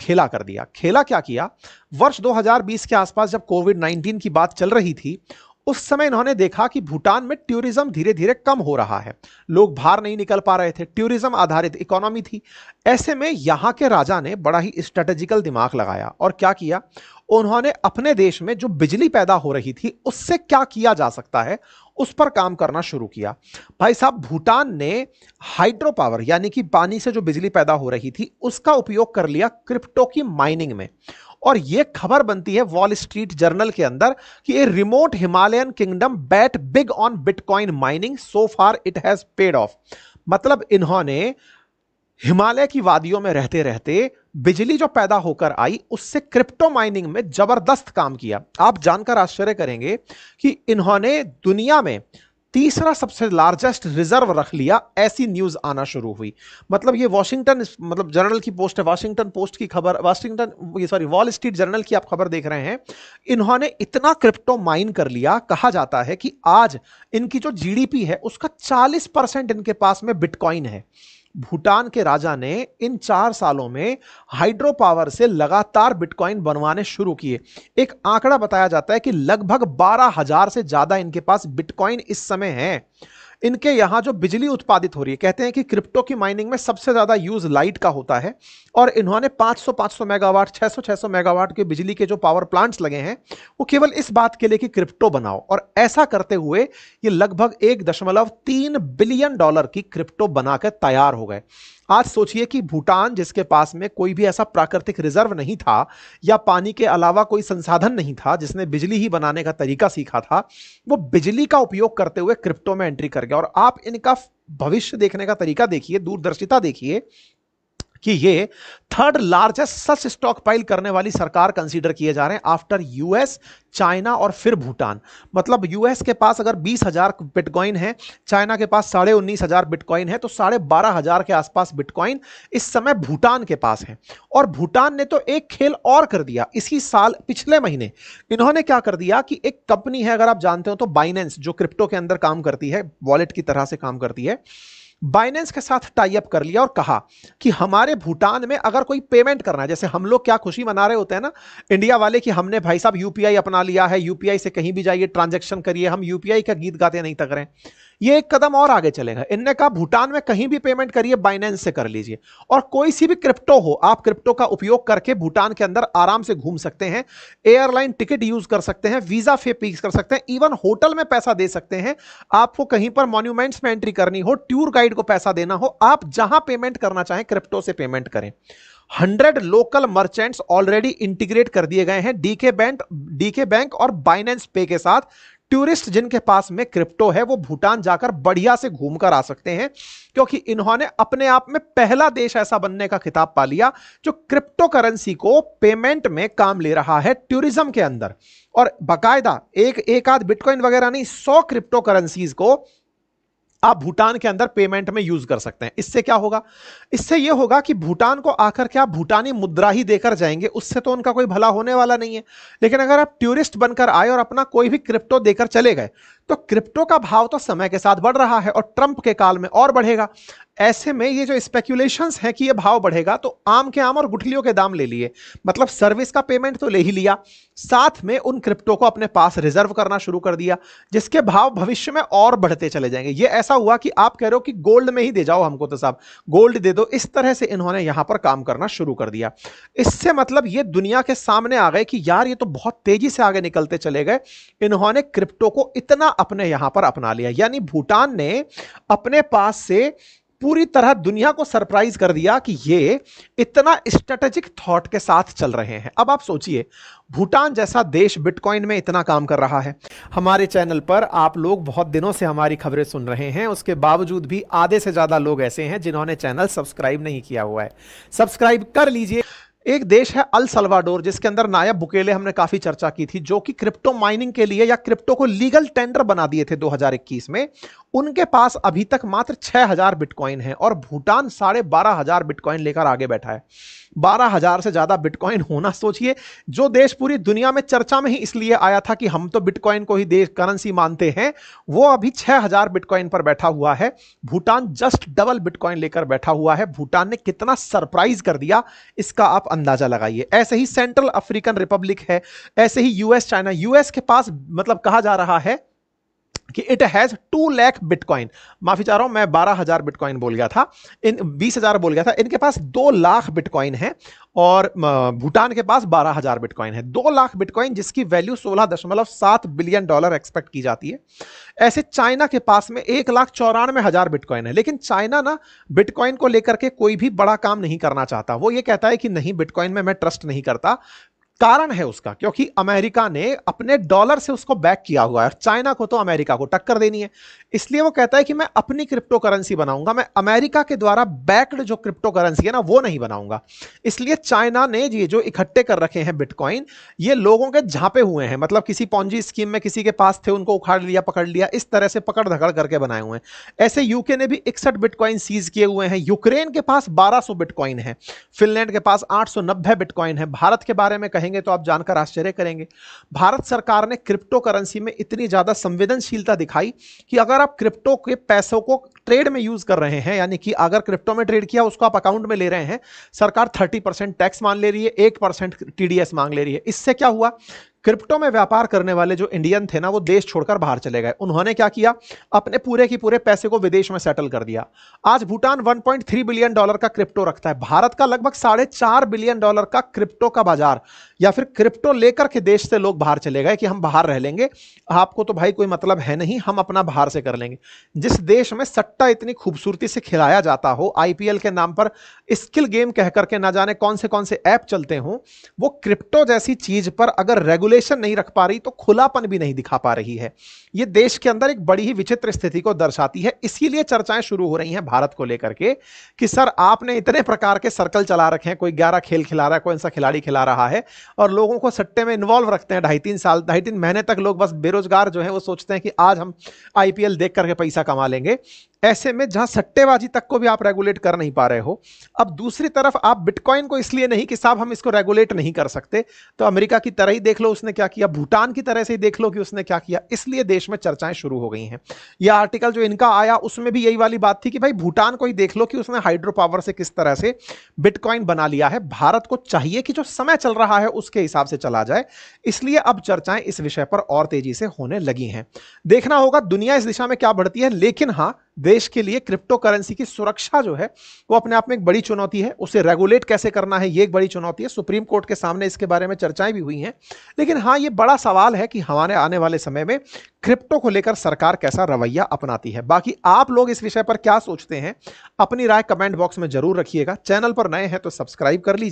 खेला कर दिया। खेला क्या किया, वर्ष 2020 के आसपास जब कोविड-19 की बात चल रही थी, उस समय इन्होंने देखा कि भूटान में टूरिज्म धीरे धीरे कम हो रहा है, लोग बाहर नहीं निकल पा रहे थे, टूरिज्म आधारित इकोनॉमी थी। ऐसे में यहां के राजा ने बड़ा ही स्ट्रेटेजिकल दिमाग लगाया और क्या किया, उन्होंने अपने देश में जो बिजली पैदा हो रही थी उससे क्या किया जा सकता है उस पर काम करना शुरू किया। भाई साहब, भूटान ने हाइड्रो पावर यानी कि पानी से जो बिजली पैदा हो रही थी उसका उपयोग कर लिया क्रिप्टो की माइनिंग में। और यह खबर बनती है वॉल स्ट्रीट जर्नल के अंदर कि a remote Himalayan kingdom bat big on bitcoin mining, so far it has paid of. मतलब इन्होंने हिमालय की वादियों में रहते रहते बिजली जो पैदा होकर आई उससे क्रिप्टो माइनिंग में जबरदस्त काम किया। आप जानकर आश्चर्य करेंगे कि इन्होंने दुनिया में तीसरा सबसे लार्जेस्ट रिजर्व रख लिया, ऐसी न्यूज आना शुरू हुई। मतलब ये वॉशिंगटन मतलब जर्नल की पोस्ट है, वॉशिंगटन पोस्ट की खबर, वॉल स्ट्रीट जर्नल की आप खबर देख रहे हैं। इन्होंने इतना क्रिप्टो माइन कर लिया, कहा जाता है कि आज इनकी जो जीडीपी है उसका 40% इनके पास में बिटकॉइन है। भूटान के राजा ने इन 4 सालों में हाइड्रो पावर से लगातार बिटकॉइन बनवाने शुरू किए। एक आंकड़ा बताया जाता है कि लगभग 12,000 से ज्यादा इनके पास बिटकॉइन इस समय है। इनके यहां जो बिजली उत्पादित हो रही है, कहते हैं कि क्रिप्टो की माइनिंग में सबसे ज्यादा यूज लाइट का होता है और इन्होंने 500 मेगावाट 600 मेगावाट के बिजली के जो पावर प्लांट्स लगे हैं वो केवल इस बात के लिए कि क्रिप्टो बनाओ। और ऐसा करते हुए ये लगभग $1.3 बिलियन की क्रिप्टो बनाकर तैयार हो गए। आज सोचिए कि भूटान, जिसके पास में कोई भी ऐसा प्राकृतिक रिजर्व नहीं था या पानी के अलावा कोई संसाधन नहीं था, जिसने बिजली ही बनाने का तरीका सीखा था, वो बिजली का उपयोग करते हुए क्रिप्टो में एंट्री कर गया। और आप इनका भविष्य देखने का तरीका देखिए, दूरदर्शिता देखिए कि ये 3rd लार्जेस्ट सच स्टॉक पाइल करने वाली सरकार कंसीडर किए जा रहे हैं आफ्टर यूएस, चाइना और फिर भूटान। मतलब यूएस के पास अगर 20,000 बिटकॉइन है, चाइना के पास 19,500 बिटकॉइन है, तो 12,500 के आसपास बिटकॉइन इस समय भूटान के पास है। और भूटान ने तो एक खेल और कर दिया इसी साल, पिछले महीने इन्होंने क्या कर दिया कि एक कंपनी है, अगर आप जानते हो तो बाइनेंस, जो क्रिप्टो के अंदर काम करती है, वॉलेट की तरह से काम करती है, बाइनेंस के साथ टाई अप कर लिया और कहा कि हमारे भूटान में अगर कोई पेमेंट करना है, जैसे हम लोग क्या खुशी मना रहे होते हैं ना इंडिया वाले कि हमने भाई साहब यूपीआई अपना लिया है, यूपीआई से कहीं भी जाइए ट्रांजैक्शन करिए, हम यूपीआई का गीत गाते नहीं तक रहे हैं। ये एक कदम और आगे चलेगा। इनने कहा भूटान में कहीं भी पेमेंट करिए, बाइनेंस से कर लीजिए, और कोई सी भी क्रिप्टो हो, आप क्रिप्टो का उपयोग करके भूटान के अंदर आराम से घूम सकते हैं, एयरलाइन टिकट यूज कर सकते हैं, वीजा फी पे कर सकते हैं, इवन होटल में पैसा दे सकते हैं। आपको कहीं पर मॉन्यूमेंट्स में एंट्री करनी हो, टूर गाइड को पैसा देना हो, आप जहां पेमेंट करना चाहें क्रिप्टो से पेमेंट करें। 100 लोकल मर्चेंट्स ऑलरेडी इंटीग्रेट कर दिए गए हैं डीके बैंक और बाइनेंस पे के साथ। टूरिस्ट जिनके पास में क्रिप्टो है वो भूटान जाकर बढ़िया से घूमकर आ सकते हैं, क्योंकि इन्होंने अपने आप में पहला देश ऐसा बनने का खिताब पा लिया जो क्रिप्टो करेंसी को पेमेंट में काम ले रहा है टूरिज्म के अंदर। और बाकायदा एक आध बिटकॉइन वगैरह नहीं, 100 क्रिप्टो करेंसीज को आप भूटान के अंदर पेमेंट में यूज कर सकते हैं। इससे क्या होगा, इससे यह होगा कि भूटान को आकर के आप भूटानी मुद्रा ही देकर जाएंगे, उससे तो उनका कोई भला होने वाला नहीं है। लेकिन अगर आप टूरिस्ट बनकर आए और अपना कोई भी क्रिप्टो देकर चले गए, तो क्रिप्टो का भाव तो समय के साथ बढ़ रहा है और ट्रंप के काल में और बढ़ेगा। ऐसे में ये जो स्पेक्यूलेशंस है कि ये भाव बढ़ेगा, तो आम के आम और गुठलियों के दाम ले लिए। मतलब सर्विस का पेमेंट तो ले ही लिया, साथ में उन क्रिप्टो को अपने पास रिजर्व करना शुरू कर दिया, जिसके भाव भविष्य में और बढ़ते चले जाएंगे। ये ऐसा हुआ कि आप कह रहे हो कि गोल्ड में ही दे जाओ हमको, तो साहब गोल्ड दे दो। इस तरह से इन्होंने यहां पर काम करना शुरू कर दिया। इससे मतलब ये दुनिया के सामने आ गए कि यार ये तो बहुत तेजी से आगे निकलते चले गए। इन्होंने क्रिप्टो को इतना अपने यहां पर अपना लिया, यानी भूटान ने अपने पास से पूरी तरह दुनिया को सरप्राइज कर दिया कि ये इतना स्ट्रेटेजिक थॉट के साथ चल रहे हैं। अब आप सोचिए, भूटान जैसा देश बिटकॉइन में इतना काम कर रहा है। हमारे चैनल पर आप लोग बहुत दिनों से हमारी खबरें सुन रहे हैं, उसके बावजूद भी आधे से ज्यादा लोग ऐसे हैं जिन्होंने चैनल सब्सक्राइब नहीं किया हुआ है। सब्सक्राइब कर लीजिए। एक देश है अल सल्वाडोर, जिसके अंदर नायब बुकेले हमने काफी चर्चा की थी, जो कि क्रिप्टो माइनिंग के लिए या क्रिप्टो को लीगल टेंडर बना दिए थे 2021 में। उनके पास अभी तक मात्र 6000 बिटकॉइन है और भूटान 12,500 बिटकॉइन लेकर आगे बैठा है। 12,000 से ज्यादा बिटकॉइन होना, सोचिए, जो देश पूरी दुनिया में चर्चा में ही इसलिए आया था कि हम तो बिटकॉइन को ही देश करेंसी मानते हैं, वो अभी 6000 बिटकॉइन पर बैठा हुआ है। भूटान जस्ट डबल बिटकॉइन लेकर बैठा हुआ है। भूटान ने कितना सरप्राइज कर दिया, इसका आप अंदाजा लगाइए। ऐसे ही सेंट्रल अफ्रीकन रिपब्लिक है, ऐसे ही यूएस, चाइना। यूएस के पास मतलब कहा जा रहा है कि इट हैज 2 लाख बिटकॉइन, माफी चाह रहा हूं, मैं 12,000 बिटकॉइन बोल गया था, इन 20,000 बोल गया था। इनके पास 2 लाख बिटकॉइन है और भूटान के पास 12,000 बिटकॉइन है। 2 लाख बिटकॉइन जिसकी वैल्यू $16.7 बिलियन एक्सपेक्ट की जाती है। ऐसे चाइना के पास में 1,94,000 बिटकॉइन है। लेकिन चाइना ना बिटकॉइन को लेकर के कोई भी बड़ा काम नहीं करना चाहता। वो ये कहता है कि नहीं, बिटकॉइन में मैं ट्रस्ट नहीं करता। कारण है उसका, क्योंकि अमेरिका ने अपने डॉलर से उसको बैक किया हुआ है। चाइना को तो अमेरिका को टक्कर देनी है, इसलिए वो कहता है कि मैं अपनी क्रिप्टो करेंसी बनाऊंगा, मैं अमेरिका के द्वारा बैक्ड जो क्रिप्टो करेंसी है ना वो नहीं बनाऊंगा। इसलिए चाइना ने ये जो इकट्ठे कर रखे हैं बिटकॉइन, ये लोगों के झांपे हुए हैं। मतलब किसी पॉन्जी स्कीम में किसी के पास थे, उनको उखाड़ लिया, पकड़ लिया, इस तरह से पकड़ धकड़ करके बनाए हुए हैं। ऐसे यूके ने भी 61 बिटकॉइन सीज किए हुए हैं। यूक्रेन के पास 1200 बिटकॉइन है। फिनलैंड के पास 890 बिटकॉइन है। भारत के बारे में कहेंगे तो आप जानकर आश्चर्य करेंगे, भारत सरकार ने क्रिप्टो करेंसी में इतनी ज्यादा संवेदनशीलता दिखाई कि अगर आप क्रिप्टो के पैसों को ट्रेड में यूज कर रहे हैं, यानी कि अगर क्रिप्टो में ट्रेड किया उसको आप अकाउंट में ले रहे हैं, सरकार 30% टैक्स मान ले रही है, 1% टीडीएस मांग ले रही है। इससे क्या हुआ, क्रिप्टो में व्यापार करने वाले जो इंडियन थे ना, वो देश छोड़कर बाहर चले गए। उन्होंने क्या किया, अपने पूरे की पूरे पैसे को विदेश में सेटल कर दिया। आज भूटान $1.3 बिलियन का क्रिप्टो रखता है। भारत का लगभग $4.5 बिलियन का क्रिप्टो का बाजार, या फिर क्रिप्टो लेकर के देश से लोग बाहर चले गए कि हम बाहर रह लेंगे, आपको तो भाई कोई मतलब है नहीं, हम अपना बाहर से कर लेंगे। जिस देश में सट्टा इतनी खूबसूरती से खिलाया जाता हो, आईपीएल के नाम पर स्किल गेम कह करके ना जाने कौन से ऐप चलते हों, वो क्रिप्टो जैसी चीज पर अगर रेगुलेशन नहीं रख पा रही तो खुलापन भी नहीं दिखा पा रही है। ये देश के अंदर एक बड़ी ही विचित्र स्थिति को दर्शाती है। इसीलिए चर्चाएं शुरू हो रही हैं भारत को लेकर के कि सर आपने इतने प्रकार के सर्कल चला रखे हैं, कोई 11 खेल खिला रहा है, कोई सा खिलाड़ी खिला रहा है, और लोगों को सट्टे में इन्वॉल्व रखते हैं 2.5-3 महीने तक। लोग बस बेरोजगार जो है वो सोचते हैं कि आज हम आईपीएल देख करके पैसा कमा लेंगे। ऐसे में जहां सट्टेबाजी तक को भी आप रेगुलेट कर नहीं पा रहे हो, अब दूसरी तरफ आप बिटकॉइन को इसलिए नहीं कि साहब हम इसको रेगुलेट नहीं कर सकते, तो अमेरिका की तरह ही देख लो उसने क्या किया, भूटान की तरह से ही देख लो कि उसने क्या किया। इसलिए देश में चर्चाएं शुरू हो गई हैं। यह आर्टिकल जो इनका आया उसमें भी यही वाली बात थी कि भाई भूटान को ही देख लो कि उसने हाइड्रो पावर से किस तरह से बिटकॉइन बना लिया है। भारत को चाहिए कि जो समय चल रहा है उसके हिसाब से चला जाए। इसलिए अब चर्चाएं इस विषय पर और तेजी से होने लगी हैं। देखना होगा दुनिया इस दिशा में क्या बढ़ती है। लेकिन हां, देश के लिए क्रिप्टो करेंसी की सुरक्षा जो है वो अपने आप में एक बड़ी चुनौती है। उसे रेगुलेट कैसे करना है, ये एक बड़ी चुनौती है। सुप्रीम कोर्ट के सामने इसके बारे में चर्चाएं भी हुई हैं। लेकिन हाँ, ये बड़ा सवाल है कि हमारे आने वाले समय में क्रिप्टो को लेकर सरकार कैसा रवैया अपनाती है। बाकी आप लोग इस विषय पर क्या सोचते हैं, अपनी राय कमेंट बॉक्स में जरूर रखिएगा। चैनल पर नए हैं तो सब्सक्राइब कर लीजिए।